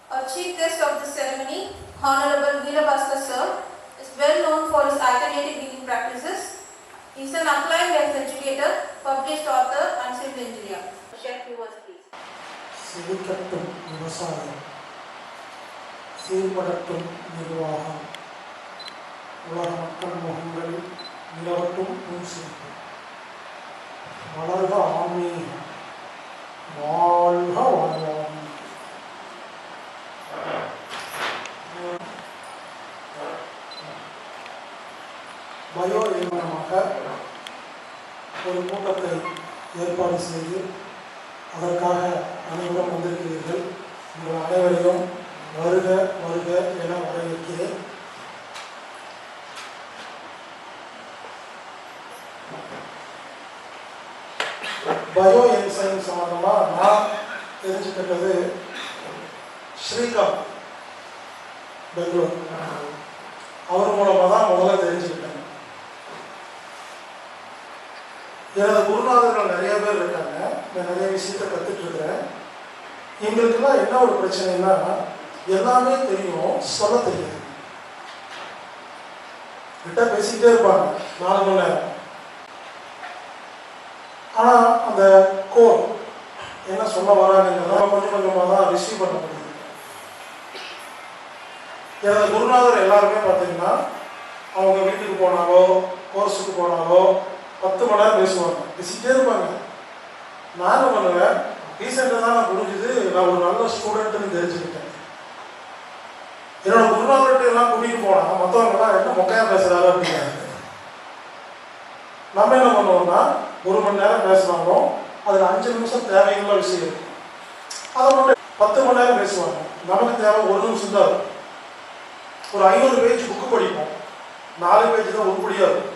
Our chief guest of this ceremony, Honorable Veerabhaskar Sir, is well known for his alternative healing practices. He is an applied health educator, published author and civil engineer. Share few words, please. செழிக்கட்டும் விவசாயம், சீர்படட்டும் நிர்வாகம், உலக மக்கள் முகங்களில் நிலவட்டும் பூசிப்பு, வளர்க ஆன்மீகம், வாழ்க வாழ்வாம். Bio நிறுவனமாக ஒரு கூட்டத்தை ஏற்பாடு செய்து அதற்காக அனைவரும் வந்திருக்கிறீர்கள். உங்கள் அனைவரையும் வருக வருக என வரவேற்கிறேன். பயோ என்சைம் சம்பந்தமாக நான் தெரிஞ்சுக்கிட்டது ஸ்ரீகாந்த் பெங்களூர், அவர் மூலமாக தான் முதல்ல தெரிஞ்சுக்கிட்டேன். எனது குருநாதர்கள் நிறைய பேர் இருக்காங்க, நான் நிறைய விஷயத்தை கற்றுட்டு இருக்கிறேன். எங்களுக்கெல்லாம் என்ன ஒரு பிரச்சனைனா, எல்லாமே தெரியும், சொல்ல தெரியாது. கிட்ட பேசிக்கிட்டே இருப்பாங்க 4 மணி நேரம். ஆனால் அந்த கோர் என்ன சொல்ல வராங்கிறத கொஞ்சம் கொஞ்சமாக தான் ரிசீவ் பண்ண முடியும். எனது குருநாதர் எல்லாருமே பார்த்தீங்கன்னா அவங்க வீட்டுக்கு போனாலோ கோர்ஸுக்கு போனாலோ 10 மணி நேரம் பேசுவாங்க, பேசிக்கிட்டே இருப்பாங்க. நான் என்ன பண்ணுவேன், ரீசெண்டாக தான் நான் புரிஞ்சுது, நான் ஒரு நல்ல ஸ்டூடெண்ட்டுன்னு தெரிஞ்சுக்கிட்டேன். என்னோட குருநாதர்கிட்ட எல்லாம் கூட்டிகிட்டு போனால் மற்றவங்கலாம் என்ன மொக்கையாக பேசுகிறாரு அப்படிங்கிறாங்க. நம்ம என்ன பண்ணுவோம்னா 1 மணி நேரம் பேசுகிறாங்களோ அதில் 5 நிமிஷம் தேவையுள்ள விஷயம் இருக்கும், அதை மட்டும் 10 மணி நேரம் பேசுவாங்க. நமக்கு தேவை 1 நிமிஷம் தான் இருக்கும். ஒரு 500 பேஜ் புக்கு படிப்போம், 4 பேஜ் தான் உருப்படியாக இருக்கும்.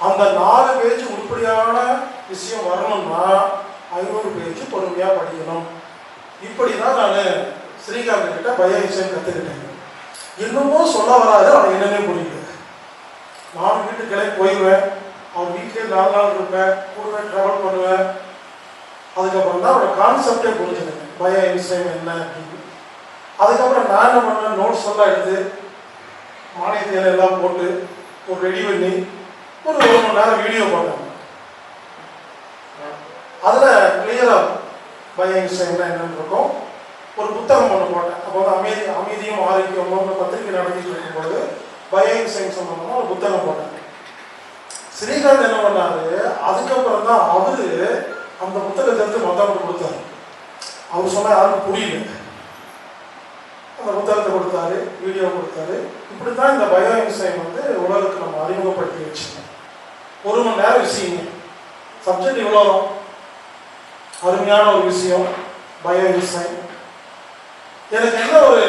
அந்த 4 பேஜ் உருப்படியான விஷயம் வரணும்னா 500 பேஜ் பொறுமையாக படிக்கணும். இப்படி தான் நான் ஸ்ரீகாந்த் கிட்ட பயோ விஷயம் கற்றுக்கிட்டேன். இன்னமும் சொல்ல வராது, அவனுக்கு என்னன்னே புரியல. நான் வீட்டு கிளம்பி போயிடுவேன், அவன் வீட்டிலே 4 நாள் இருப்பேன், கூடவே ட்ராவல் பண்ணுவேன். அதுக்கப்புறம் தான் அவனோட கான்செப்டே புரிஞ்சுக்கிட்டேன், பயோ விஷயம் என்ன அப்படின்னு. அதுக்கப்புறம் நான் என்ன பண்ணுவேன், நோட்ஸ் எல்லாம் எடுத்து மானியத்தையில எல்லாம் போட்டு ஒரு ரெடி பண்ணி ஒரு 1 மணி நேரம் வீடியோ போட்டேன். அதில் கிளியராக பயோ விஷயம்னா என்னன்னு இருக்கும். ஒரு புத்தகம் ஒன்று போட்டேன். அப்போ வந்து அமைதியும் ஆரோக்கியமும் பத்திரிகை நடத்திட்டு இருக்கும்போது பயோ விஷயம் சம்பந்தமாக ஒரு புத்தகம் போட்டேன். ஸ்ரீகாந்த் என்ன பண்ணாரு, அதுக்கப்புறம் தான் அவரு அந்த புத்தகத்தை எடுத்து மற்றவங்களுக்கு கொடுத்தாரு. அவர் சொன்னால் யாருக்கும் புரியல, அந்த புத்தகத்தை கொடுத்தாரு, வீடியோ கொடுத்தாரு. இப்படி தான் இந்த பயோ விஷயம் வந்து உலகத்துக்கு நம்ம அறிமுகப்படுத்தி வச்சுக்கோங்க. 1 மணி நேரம் விஷயங்க, சப்ஜெக்ட் இவ்வளோ அருமையான ஒரு விஷயம் பயோ விஷயம். எனக்கு என்ன ஒரு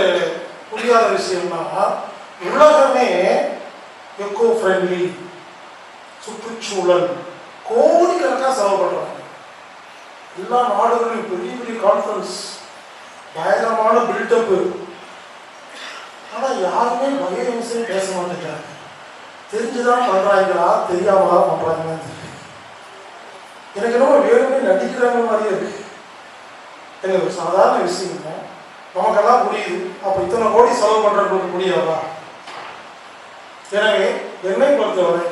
புரியாத விஷயம்னா, உலகமே எக்கோ ஃப்ரெண்ட்லி, சுற்றுச்சூழல் கோடிக்கணக்காக செலவு பண்ணுறாங்க. எல்லா நாடுகளிலும் பெரிய பெரிய கான்ஃபரன்ஸ், பயங்கரமான பில்டப்பு. ஆனால் யாருமே பயோ விஷயம் பேச மாட்டேங்கிறாங்க. தெரிஞ்சுதான் பண்ணுறாங்களா தெரியாமலா பண்ணுறாங்கன்னு தெரியல. எனக்கு என்னமோ வேணுமே நடிக்கிறாங்க மாதிரியே இருக்கு. எனக்கு ஒரு சாதாரண விஷயம் நமக்கெல்லாம் புரியுது, அப்போ இத்தனை கோடி செலவு பண்ணுறவங்களுக்கு புரியாதா? எனவே என்னை பொறுத்தவரை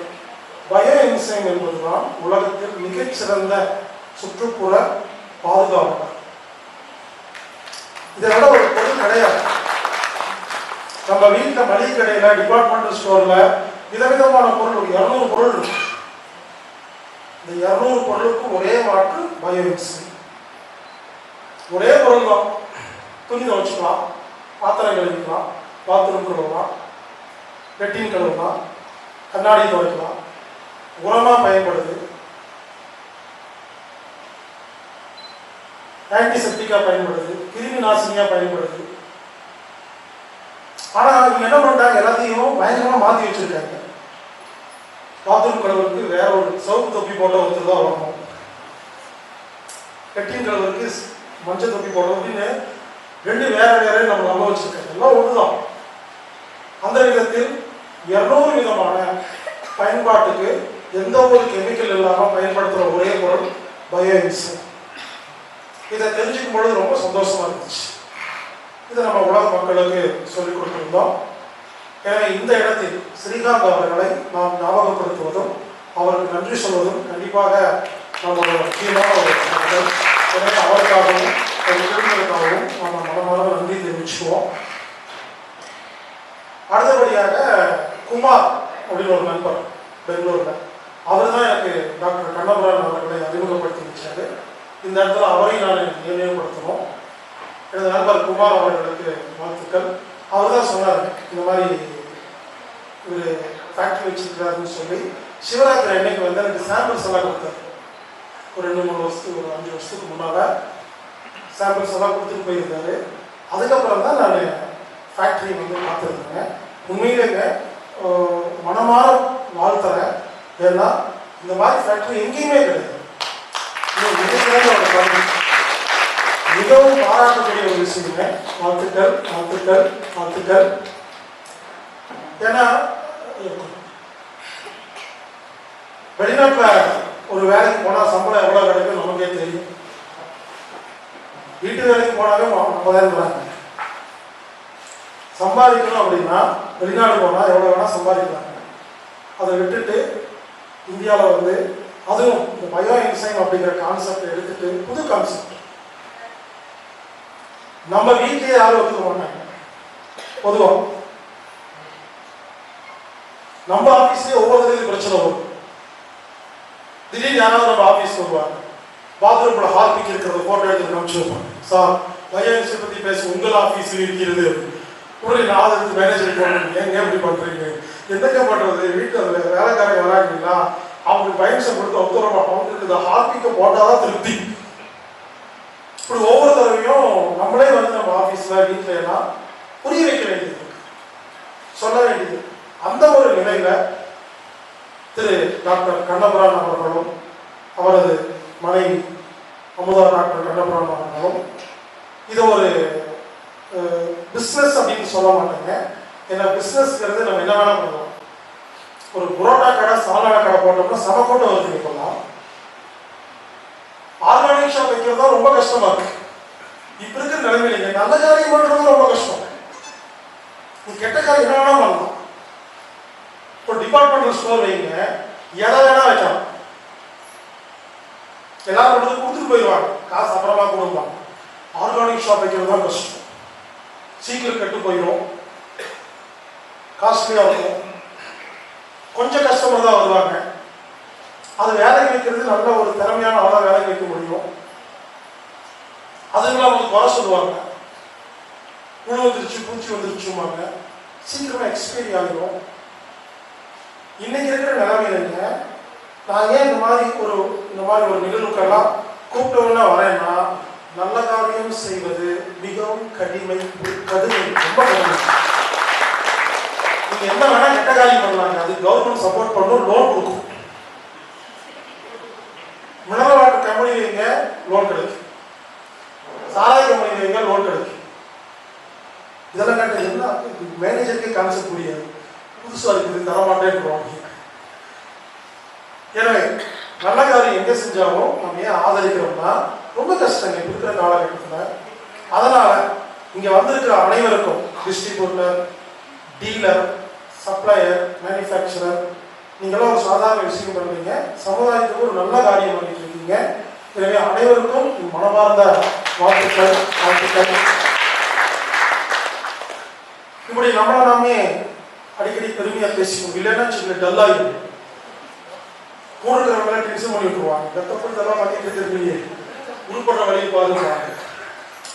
பயோ என்சைம் என்பதுதான் உலகத்தில் மிகச்சிறந்த சுற்றுப்புற பாதுகாப்பு. இதை விட ஒரு பொருள் கிடையாது. நம்ம வீட்டில் மளிகை கடையில் டிபார்ட்மெண்டல் ஸ்டோரில் விதவிதமான பொருள், ஒரு 200 பொருள் இருக்கு. இந்த 200 பொருளுக்கும் ஒரே மாற்று பயோ என்சைம். ஒரே பொருள் தான், துணி துவைச்சிக்கலாம், பாத்திரம் கழுவிக்கலாம், பாத்ரூம் கழுவலாம், பெட்டின் கழுவலாம், கண்ணாடி துவைக்கலாம், உரமாக பயன்படுது, ஆன்டிசெப்டிக்காக பயன்படுது, கிருமி நாசினியாக பயன்படுது. ஆனால் இவங்க என்ன பண்ணுறாங்க, எல்லாத்தையும் பயங்கரமாக மாற்றி வச்சுருக்காங்க. பாத்ரூம் கழுவுக்கு வேற ஒரு சவுப்பு தொப்பி போட்ட ஒருத்தர் தான் வரணும், பெட்டின் கழுவுக்கு மஞ்சள் தொப்பி போட்டோம் அப்படின்னு 2 வேற வேற நம்ம நம்ப வச்சிருக்காங்க. எல்லாம் ஒன்றுதான். அந்த விதத்தில் 200 விதமான பயன்பாட்டுக்கு எந்த ஒரு கெமிக்கல் இல்லாமல் பயன்படுத்துகிற ஒரே பொருள் பயோ என்சைம். இதை தெரிஞ்சுக்கும் பொழுது ரொம்ப சந்தோஷமா இருந்துச்சு. இதை நம்ம உலக மக்களுக்கு சொல்லிக் கொடுத்திருந்தோம். எனவே இந்த இடத்தில் ஸ்ரீகாந்த் அவர்களை நாம் ஞாபகப்படுத்துவதும் அவருக்கு நன்றி சொல்வதும் கண்டிப்பாக நம்மளோட முக்கியமான ஒரு செயல். எனவே அவருக்காகவும் அவர் குடும்பத்திற்காகவும் நம்ம மனமார்ந்த நன்றி தெரிவிச்சுக்குவோம். அடுத்தபடியாக குமார் அப்படின்னு ஒரு நண்பர் பெங்களூரில், அவர் தான் எனக்கு டாக்டர் கண்ணபுரான் அவர்களை அறிமுகப்படுத்தி வச்சாரு. இந்த இடத்துல அவரையும் நான் நினைவுபடுத்தணும். எனது நண்பர் குமார் அவர்களுக்கு வாழ்த்துக்கள். அவர் தான் சொன்னார், இந்த மாதிரி ஒரு ஃபேக்ட்ரி வச்சிருக்கிறாருன்னு சொல்லி சிவராத்திரி அன்னைக்கு வந்து எனக்கு சாம்பிள்ஸ் எல்லாம் கொடுத்தாரு. ஒரு 2-3 வருஷத்துக்கு, ஒரு 5 வருஷத்துக்கு முன்னால் சாம்பிள்ஸ் எல்லாம் கொடுத்துட்டு போயிருந்தாரு. அதுக்கப்புறம் தான் நான் ஃபேக்ட்ரி வந்து பார்த்துருந்தேங்க. உண்மையிலேங்க மனமாற வாழ்த்துறேன். ஏன்னா இந்த மாதிரி ஃபேக்ட்ரி எங்கேயுமே கிடையாது. மிகவும் பாராட்டக்கூடிய ஒரு விஷயங்க. வாழ்த்துக்கள், வாழ்த்துக்கள், வாழ்த்துக்கள். ஏன்னா வெளிநாட்டில் ஒரு வேலைக்கு போனால் சம்பளம் எவ்வளோ கிடைக்கும் நமக்கே தெரியும். வீட்டு வேலைக்கு போனாவே 50,000 ரூபாய் சம்பாதிக்கணும் அப்படின்னா வெளிநாடு போனால் எவ்வளோ வேணால் சம்பாதிக்கிறாங்க. அதை விட்டுட்டு இந்தியாவில் வந்து அதுவும் இந்த பயோ என்சைம் அப்படிங்கிற கான்செப்ட் எடுத்துட்டு, புது கான்செப்ட் நம்ம வீட்டிலேயே யாரும் ஒத்துக்க மாட்டாங்க. பொதுவாக நம்ம ஆஃபீஸ்லேயே ஒவ்வொரு பிரச்சனை வரும். திடீர்னு யாராவது நம்ம ஆஃபீஸ் வருவாங்க, பாத்ரூம்ல ஹார்பிக் இருக்கிறத போட்டோ எடுத்து காமிச்சு வைப்பாங்க. சார் பயோ என்சைம் பற்றி பேச உங்கள் ஆஃபீஸில் இருக்கிறது. உடனே நான் எடுத்து மேனேஜர் போகணும், ஏங்க எப்படி பண்ணுறீங்க, என்னங்க பண்ணுறது, வீட்டில் வேலைக்காரங்க வராங்களா, அவங்களுக்கு பயன்சம் கொடுத்து ஒத்துறமா அவங்களுக்கு இந்த ஹார்பிக்கை போட்டால் தான் திருப்தி. இப்படி ஒவ்வொரு தடவையும் நம்மளே வந்து நம்ம ஆஃபீஸில் வீட்டில் எல்லாம் புரிய வைக்க வேண்டியது, சொல்ல வேண்டியது. அந்த ஒரு நிலையில திரு டாக்டர் கண்ணபுரான் அவர்களும் அவரது மனைவி அமுதா டாக்டர் கண்ணபுரான் அவர்களும் இது ஒரு பிஸ்னஸ் அப்படின்னு சொல்ல மாட்டேங்க. ஏன்னா பிஸ்னஸ்ங்கிறது நம்ம என்ன வேணா பண்ணலாம். ஒரு புரோட்டா கடை, சாலான கடை போட்டோம்னா சம கூட்டம் வருது. இப்பெல்லாம் ஆர்கானிக் ஷாப் வைக்கிறது ரொம்ப கஷ்டமா இருக்கு. இப்ப இருக்கிற நிலைமையில நல்ல காரியம் பண்றது ரொம்ப கஷ்டம். நீ கெட்ட காரியம் என்ன வேணா பண்ணலாம். ஒரு டிபார்ட்மெண்டல் ஸ்டோர் வைங்க, எதை வேணா வைக்கலாம். எல்லாரும் கொடுத்துட்டு போயிடுவாங்க, காசு அப்புறமா கொடுப்பாங்க. ஆர்கானிக் ஷாப் வைக்கிறது தான் கஷ்டம். சீக்கிரம் கெட்டு போயிடும், காஸ்ட்லியா இருக்கும், கொஞ்சம் கஸ்டமர் தான் வருவாங்க. அது வேலைக்கு வைக்கிறது நல்ல ஒரு திறமையான ஆளாக வேலைக்கு வைக்க முடியும். அதுங்களை அவங்க குறை சொல்லுவாங்க, புழு வந்துருச்சு பூச்சி வந்துருச்சுமாங்க, சீக்கிரமா எக்ஸ்பைரி ஆகிடும். இன்னைக்கு இருக்கிற நிலைமையிலங்க நான் ஏன் இந்த மாதிரி ஒரு நிகழ்வுக்கெல்லாம் கூப்பிட்டவங்கன்னா வரேன்னா, நல்ல காரியம் செய்வது மிகவும் கடிமை, ரொம்ப கடிமை. நீங்க என்ன வேணா கெட்ட காரியம் பண்ணலாங்க, அது கவர்மெண்ட் சப்போர்ட் பண்ணும், லோன் கொடுக்கும். மினரல் வாட்டர் கம்பெனி வைங்க, லோன் கிடைக்கும். சாராய கம்பெனி வைங்க, லோன் கிடைக்கும். இதெல்லாம் கேட்ட என்ன மேனேஜருக்கே கான்செப்ட் புரியாது, புதுசாக இருக்குது தரமாட்டேன்னு. எனவே நல்ல காரியம் எங்கே செஞ்சாலும் நம்ம ஏன் ஆதரிக்கிறோம்னா ரொம்ப கஷ்டங்க இப்போ இருக்கிற காலகட்டத்தில். அதனால இங்கே வந்திருக்கிற அனைவருக்கும் டிஸ்ட்ரிபியூட்டர், டீலர், சப்ளையர், மேனுஃபேக்சரர், நீங்களாம் ஒரு சாதாரண விஷயம் பண்ணுறீங்க, சமுதாயத்துக்கு ஒரு நல்ல காரியம் பண்ணிட்டு இருக்கீங்க. எனவே அனைவருக்கும் மனமார்ந்த வாழ்த்துக்கள், வாழ்த்துக்கள். இப்படி நம்மளை நாமே அடிக்கடி பெருமையாக பேசிக்கணும், இல்லைன்னா சின்ன டல்லாகிடும். கூட இருக்கிறவங்க டென்ஷன் பண்ணி விட்டுருவாங்க, கத்தப்பட்டு இதெல்லாம் பண்ணிட்டு இருக்கிறீங்க, உருப்படுற வழியை பாருவாங்க.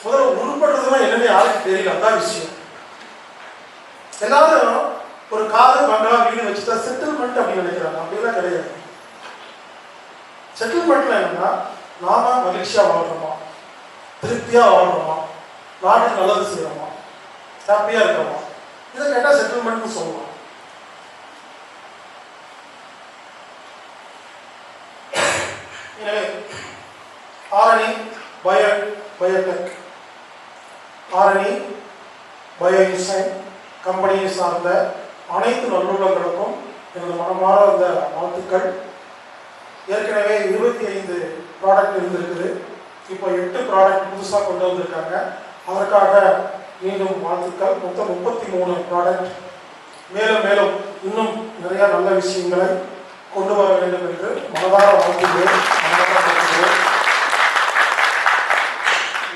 முதல்ல உருப்படுறதுலாம் என்னன்னு யாருக்கு தெரியல, அதான் விஷயம். எல்லாரும் ஒரு காரு, பங்களா, வீடு வச்சுட்டா செட்டில்மெண்ட் அப்படின்னு நினைக்கிறாங்க. அப்படிலாம் கிடையாது. செட்டில்மெண்ட்ல என்னன்னா, நாம மகிழ்ச்சியா வாழ்றோமா, திருப்தியா வாழ்றோமா, நாட்டுக்கு நல்லது செய்யறோமா, ஹாப்பியா இருக்கிறோமா, இதை கேட்டா செட்டில்மெண்ட் சொல்லலாம். எனவே Arani Biotech, Arani bio enzyme கம்பெனியை சார்ந்த அனைத்து நல்லுள்ளங்களுக்கும் எனது மனமார்ந்த வாழ்த்துக்கள். ஏற்கனவே 25 ப்ராடக்ட் இருந்திருக்குது. இப்போ 8 ப்ராடக்ட் புதுசாக கொண்டு வந்திருக்காங்க. அதற்காக மீண்டும் வாழ்த்துக்கள். மொத்தம் 33 ப்ராடக்ட். மேலும் மேலும் இன்னும் நிறைய நல்ல விஷயங்களை கொண்டு வர வேண்டும் என்று மனதார வாழ்த்துகிறேன்.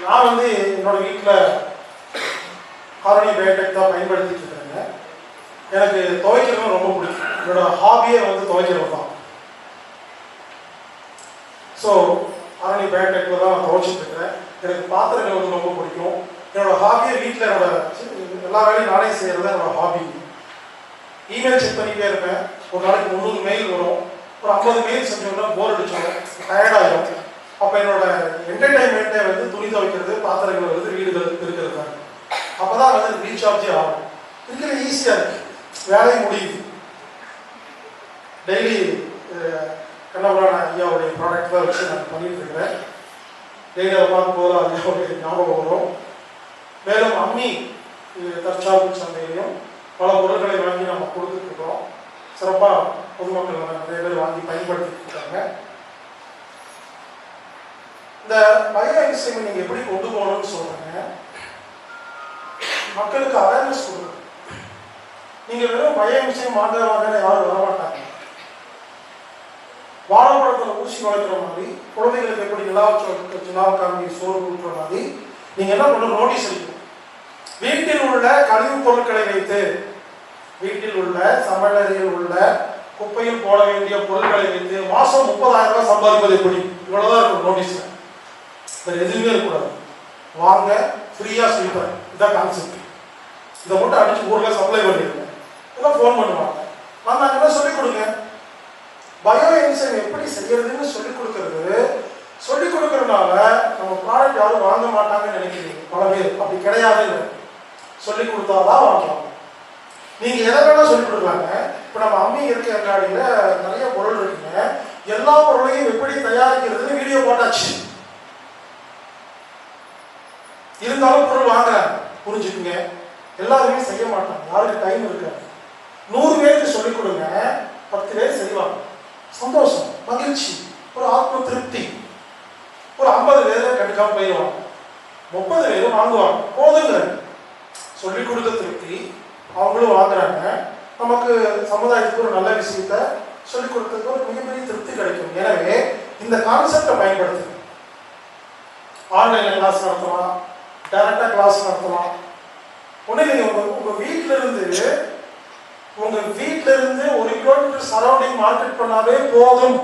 நான் வந்து என்னோட வீட்டில் ஹாரணி பயோடெக் தான் பயன்படுத்திட்டு இருக்கிறேங்க. எனக்கு துவைக்கிறது ரொம்ப பிடிக்கும். என்னோட ஹாபியே வந்து துவைக்கிறது தான். ஸோ ஹாரணி பயோடெக்ல தான் நான் துவைச்சிட்டு இருக்கிறேன். எனக்கு பாத்திரங்கள் வந்து ரொம்ப பிடிக்கும். என்னோட ஹாபியை வீட்டில் என்னோட எல்லா வேலையும் நானே செய்கிறது என்னோட ஹாபி. இமெயில் செக் பண்ணிகிட்டே இருப்பேன். ஒரு நாளைக்கு 300 மெயில் வரும். ஒரு 50 மெயில் செஞ்சோம்னா போர் அடிச்சோம், டயர்டாயிடும். அப்போ என்னோட என்டர்டைன்மெண்ட்டே வந்து துணி துவைக்கிறது, பாத்திரங்கள் வருது, வீடுகள் இருக்கிறது தான். அப்போ தான் வந்து ரீசார்ஜே ஆகும். இருக்கிற ஈஸியாக இருக்கு, வேலையும் முடியுது. டெய்லி கண்ணபுரான ஐயாவுடைய ப்ராடக்ட் தான் வச்சு நான் பண்ணிட்டு இருக்கிறேன். டெய்லி அதை பார்க்கும்போது ஐயாவுடைய ஞாபகம் வரும். மேலும் அம்மி தற்சார்பு சந்தையிலையும் பல பொருட்களை வாங்கி நம்ம கொடுத்துட்ருக்கோம். சிறப்பாக பொதுமக்கள் நிறைய பேர் வாங்கி பயன்படுத்திட்டு இருக்காங்க. இந்த பயோ எக்ஸைமை நீங்கள் எப்படி கொண்டு போகணும்னு சொல்கிறேங்க. மக்களுக்கு அவேர்னஸ் கொடுக்கணும். நீங்கள் வெறும் பயோ எக்ஸைம் வாங்கன்னு யாரும் வரமாட்டாங்க. வாழைப்பழத்தில் ஊசி வளர்க்குற மாதிரி, குழந்தைகளுக்கு எப்படி நிலாவுக்காமி சோறு ஊற்றுற மாதிரி நீங்கள் என்ன பண்ணணும், நோட்டீஸ் அடிக்கணும். வீட்டில் உள்ள கழிவுப் பொருட்களை வைத்து, வீட்டில் உள்ள சமையலறையில் உள்ள குப்பையில் போட வேண்டிய பொருட்களை வைத்து மாசம் 30,000 ரூபாய் சம்பாதிப்பது எப்படி? இவ்வளவுதான் இருக்கும் நோட்டீஸ்ல. வேற எதுவுமே இருக்கக்கூடாது. வாங்க, ஃப்ரீயா ஸ்லீப்பர், இதான் கான்செப்ட். இதை மட்டும் அடிச்சு ஊரில் சப்ளை பண்ணிடுங்க. இதெல்லாம் ஃபோன் பண்ணுவாங்க. நான் என்ன சொல்லிக் கொடுங்க, பயோ என்சைம் எப்படி செய்யறதுன்னு சொல்லிக் கொடுக்கறது. சொல்லிக் கொடுக்கறதுனால நம்ம ப்ராடக்ட் யாரும் வாங்க மாட்டாங்கன்னு நினைக்கிறீங்க பல பேர். அப்படி கிடையாது. சொல்லிக் கொடுத்தாதான் வாங்கலாம். நீங்க எதை வேணா சொல்லிக் கொடுக்கலாங்க. இப்ப நம்ம அம்மி இருக்க அங்காடியில நிறைய பொருள் இருக்குங்க. எல்லா பொருளையும் எப்படி தயாரிக்கிறதுன்னு வீடியோ போட்டாச்சு. இருந்தாலும் பொருள் வாங்குறாங்க, புரிஞ்சுக்குங்க. எல்லாருமே செய்ய மாட்டாங்க, யாருக்கு டைம் இருக்காது. 100 பேருக்கு சொல்லிக் கொடுங்க, 10 பேர் செய்வாங்க. சந்தோஷம், மகிழ்ச்சி, ஒரு ஆத்ம திருப்தி. ஒரு 50 பேரை கண்டுக்காம போயிடுவாங்க, 30 பேரும் வாங்குவாங்க. போதுங்க, சொல்லிக் கொடுத்த திருப்தி, அவங்களும் வாங்குறாங்க. நமக்கு சமுதாயத்துக்கு ஒரு நல்ல விஷயத்த சொல்லிக் கொடுத்ததுக்கு ஒரு மிகப்பெரிய திருப்தி கிடைக்கும். எனவே இந்த கான்செப்டை பயன்படுத்துங்க. ஆன்லைன்ல கிளாஸ் நடத்தலாம், டைரக்டா கிளாஸ் நடத்தலாம். ஒண்ணு இல்லைங்க, உங்க வீட்டில இருந்து 1 கிலோமீட்டர் சரௌண்டிங் மார்க்கெட் பண்ணாவே போதும்.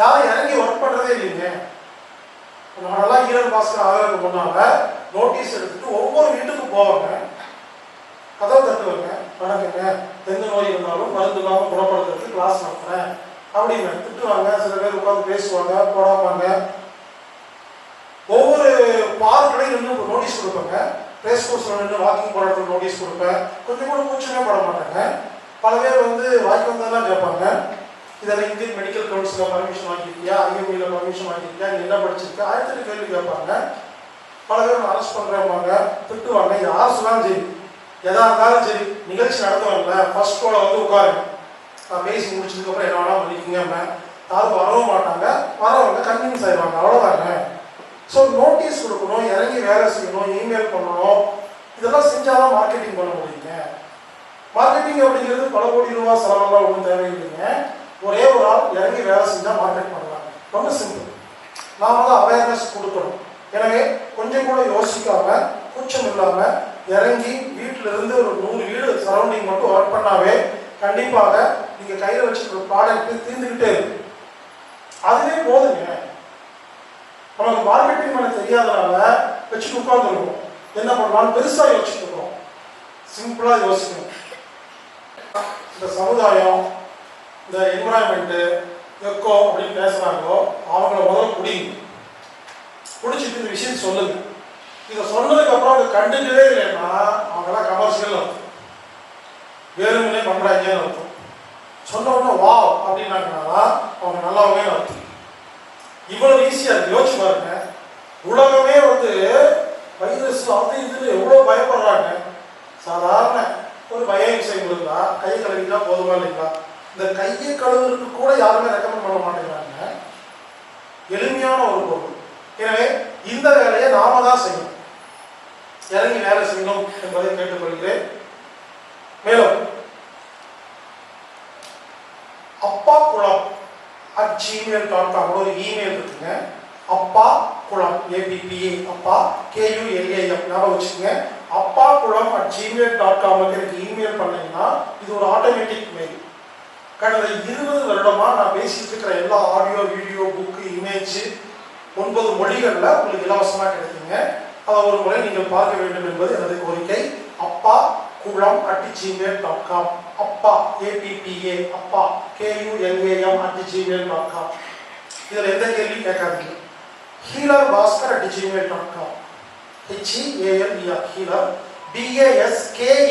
யாரும் இறங்கி ஒர்க் பண்றதே இல்லைங்க. நானெல்லாம் ஈரன் பாஸ்கர் ஆகிறதுக்கு முன்னால நோட்டீஸ் எடுத்துட்டு ஒவ்வொரு வீட்டுக்கும் போவாங்க, கதவை தட்டுவாங்க. வணக்கங்க, எந்த நோய் இருந்தாலும் மருந்து இல்லாமல் குணப்படுத்துறதுக்கு கிளாஸ் நடத்துறேன் அப்படின்னு திட்டுவாங்க. சில பேர் உட்காந்து பேசுவாங்க, போடாமாங்க. ஒவ்வொரு பார்க்களையும் நின்று நோட்டீஸ் கொடுப்பாங்க. ரேஸ் கோர்ஸ்ல நின்று வாக்கிங் போராட்டத்தில் நோட்டீஸ் கொடுப்பேன். கொஞ்சம் கூட மூச்சுமே போட மாட்டாங்க. பல பேர் வந்து வாய்க்கு வந்ததெல்லாம் கேட்பாங்க. இதெல்லாம் இந்தியன் மெடிக்கல் கவுன்சில பர்மிஷன் வாங்கியிருக்கியா, ஐஎம்இல பர்மிஷன் வாங்கியிருக்கியா, நீ என்ன படிச்சிருக்கா, 1008 கேள்வி கேட்பாங்க. பல பேர் அரெஸ்ட் பண்றவங்க திட்டுவாங்க. யார் சொன்னாலும் சரி, எதா இருந்தாலும் சரி, நிகழ்ச்சி நடத்துவாங்கல்ல, ஃபர்ஸ்ட் ரோல வந்து உட்காருங்க, நான் பேசி முடிச்சதுக்கப்புறம் என்ன வேணா பண்ணிக்கோங்க. யாரும் வரவும் மாட்டாங்க, வரவங்க கன்வின்ஸ் ஆயிடுவாங்க. அவ்வளோதாங்க. ஸோ நோட்டீஸ் கொடுக்கணும், இறங்கி வேலை செய்யணும், இமெயில் பண்ணணும். இதெல்லாம் செஞ்சாதான் மார்க்கெட்டிங் பண்ண முடியுங்க. மார்க்கெட்டிங் அப்படிங்கிறது பல கோடி ரூபாய் செலவெல்லாம் ஒன்றும் தேவையில்லைங்க. ஒரே ஒரு ஆள் இறங்கி வேலை செஞ்சால் மார்க்கெட் பண்ணலாம். ரொம்ப சிம்பிள். நாம தான் அவேர்னஸ் கொடுக்கணும். எனவே கொஞ்சம் கூட யோசிக்காம, கூச்சம் இல்லாம இறங்கி வீட்டில இருந்து ஒரு 100 வீடு சரௌண்டிங் மட்டும் ஒர்க் பண்ணாவே கண்டிப்பாக நீங்க கையில வச்சுக்கிற ப்ராடக்ட் தீர்ந்துகிட்டே இருக்கு. அதுவே போதுங்க. நமக்கு மார்க்கெட்டிங் பண்ண தெரியாதனால வச்சுட்டு உட்கார்ந்துருக்கோம். என்ன பண்ணலாம், பெருசா யோசிச்சுட்டு இருக்கோம். சிம்பிளா யோசிக்கணும். இந்த சமுதாயம், இந்த என்விரான்மெண்ட், எக்கோ அப்படின்னு பேசுறாங்களோ அவங்கள முதல்ல பிடிச்சிட்டு இந்த விஷயம் சொல்லுங்க. இதை சொன்னதுக்கு அப்புறம் அதை கண்டுக்கவே இல்லைன்னா அவங்கெல்லாம் கமர்ஷியல் அர்த்தம், வேறுங்களே பண்றாங்கன்னு அர்த்தம். சொன்ன உடனே வா அப்படின்னாங்கன்னா அவங்க நல்லாவே அர்த்தம். இவ்வளவு ஈஸியா இருக்கு, யோசிச்சு பாருங்க. உலகமே வந்து வைரஸ் அது இதுன்னு எவ்வளவு பயப்படுறாங்க. சாதாரண ஒரு பயோ எக்ஸைம் இருந்தா கையை கழுவிட்டா போதுமா இல்லைங்களா? இந்த கையை கழுவுறதுக்கு கூட யாருமே ரெக்கமெண்ட் பண்ண மாட்டேங்கிறாங்க. எளிமையான ஒரு பொருள். எனவே இந்த வேலையை நாம தான் செய்யணும். இறங்கி வேலை செய்யணும் என்பதை கேட்டுக்கொள்கிறேன். மேலும் அப்பா குளம் @gmail.com ஒரு இமெயில் இருக்குங்க. அப்பா குளம் APPA அப்பா KULAM ஞாபகம் வச்சுக்கோங்க. அப்பா குளம் @gmail.com எனக்கு இமெயில் பண்ணீங்கன்னா இது ஒரு ஆட்டோமேட்டிக் மெயில். கடந்த 20 வருடமா நான் பேசிட்டு இருக்கிற எல்லா ஆடியோ, வீடியோ, புக்கு, இமேஜ் 9 மொழிகளில் உங்களுக்கு இலவசமாக கிடைக்குங்க. அதை ஒரு முறை நீங்கள் பார்க்க வேண்டும் என்பது எனது கோரிக்கை. அப்பா குளம் @gmail.com அப்பா APPA அப்பா KULAM @gmail.com. இதில் எந்த கேள்வி கேட்காதீங்க. Healer Bhaskar @gmail.com HEALER healer BASKAR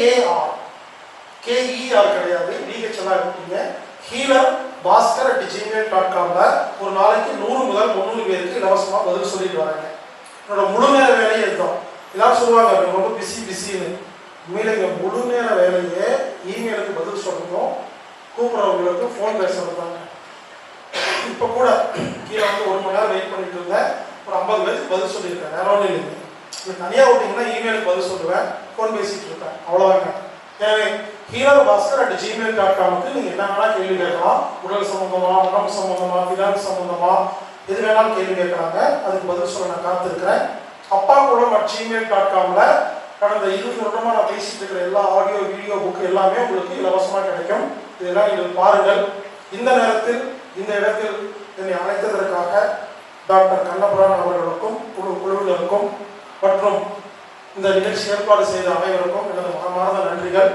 KER கிடையாது, DH எல்லாம் இருக்கீங்க. ஹீலர் பாஸ்கர் @gmail.com ஒரு நாளைக்கு 100 முதல் 300 பேருக்கு இலவசமாக பதில் சொல்லிட்டு வராங்க. என்னோட முழு நேர வேலையே இதுதான். எல்லாரும் சொல்லுவாங்க ரொம்ப பிஸின்னு. உண்மையில முழு நேர வேலையே இமெயிலுக்கு பதில் சொல்லணும், கூப்பிட்றவங்களுக்கு ஃபோன் பேசுறது தாங்க. இப்போ கூட கீழே வந்து 1 மணி நேரம் வெயிட் பண்ணிட்டு இருந்தேன். ஒரு 50 பேருக்கு பதில் சொல்லியிருக்கேன். வேற ஒன்றும் இல்லைங்க. இப்போ தனியாக விட்டிங்கன்னா இமெயிலுக்கு பதில் சொல்லுவேன், ஃபோன் பேசிகிட்டு இருப்பேன், அவ்வளோதாங்க. எனவே ஹீலர் பாஸ்கர் @gmail.com நீங்கள் என்ன வேணால் கேள்வி கேட்கலாம். உடல் சம்மந்தமா, உடம்பு சம்மந்தமா, ஃபினான்ஸ் சம்மந்தமா எது வேணாலும் கேள்வி கேட்குறாங்க. அதுக்கு பதில் சொல்ல நான் காத்திருக்கிறேன். அப்பா குளம் @gmail.com கடந்த 20 வருடமாக நான் பேசிட்டு இருக்கிற எல்லா ஆடியோ, வீடியோ, புக்கு எல்லாமே உங்களுக்கு இலவசமாக கிடைக்கும். இதெல்லாம் நீங்கள் பாருங்கள். இந்த நேரத்தில் இந்த இடத்தில் என்னை அழைத்ததற்காக டாக்டர் கண்ணபுரான் அவர்களுக்கும் குழுவினருக்கும் மற்றும் இந்த நிகழ்ச்சி ஏற்பாடு செய்த அனைவருக்கும் எனது மனமார்ந்த நன்றிகள்.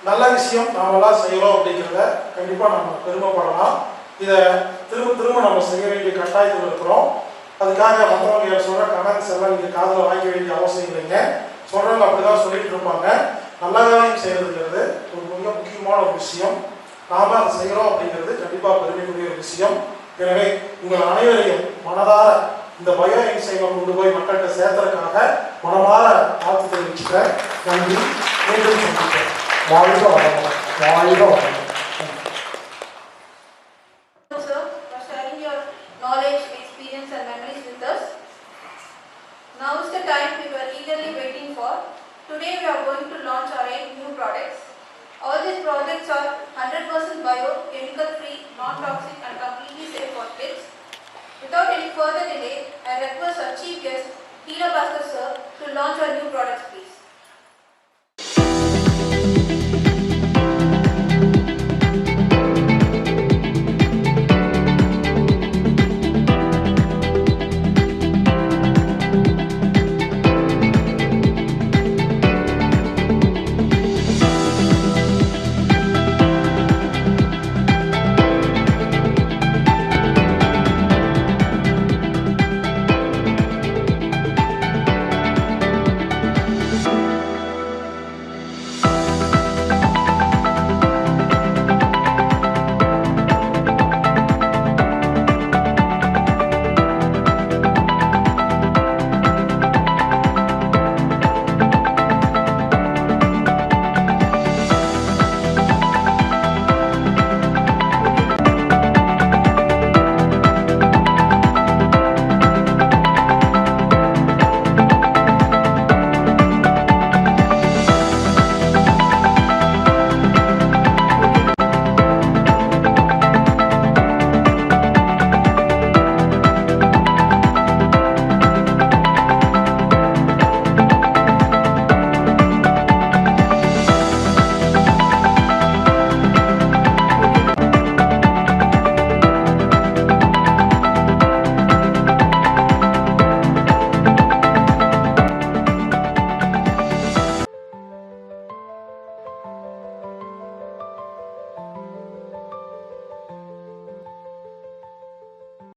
நல்ல விஷயம் நாமெல்லாம் செய்கிறோம் அப்படிங்கிறத கண்டிப்பாக நம்ம பெருமைப்படலாம். இதை திரும்ப நம்ம செய்ய வேண்டிய கட்டாயத்தில் இருக்கிறோம். அதுக்காக மற்றவங்க சொல்கிற கமெண்ட்ஸ் எல்லாம் நீங்கள் காதில் வாங்க வேண்டிய அவசியம் இல்லைங்க. சொல்கிறவங்க அப்படி தான் சொல்லிட்டு இருப்பாங்க. நல்ல காரியம் செய்கிறதுங்கிறது ஒரு மிக முக்கியமான ஒரு விஷயம். நாம் அதை செய்கிறோம் அப்படிங்கிறது கண்டிப்பாக பெருமைக்குரிய ஒரு விஷயம். எனவே உங்கள் அனைவரையும் மனதார இந்த பயோ என்சைமை கொண்டு போய் மக்கள்கிட்ட சேர்த்ததுக்காக மனமார வாழ்த்து தெரிவிச்சுக்கிறேன். நன்றி. மீண்டும் சந்திக்கிறேன். வாழ்க வளமுடன். வாழ்க வளமுடன். Sir, for sharing your knowledge, experience and memories with us. Now is the time we were eagerly waiting for. Today we are going to launch our 8 new products. All these projects are 100% bio, chemical free, non-toxic and completely safe for kids. Without any further delay, I request our chief guest, Healer Bhaskar sir, to launch our new products please.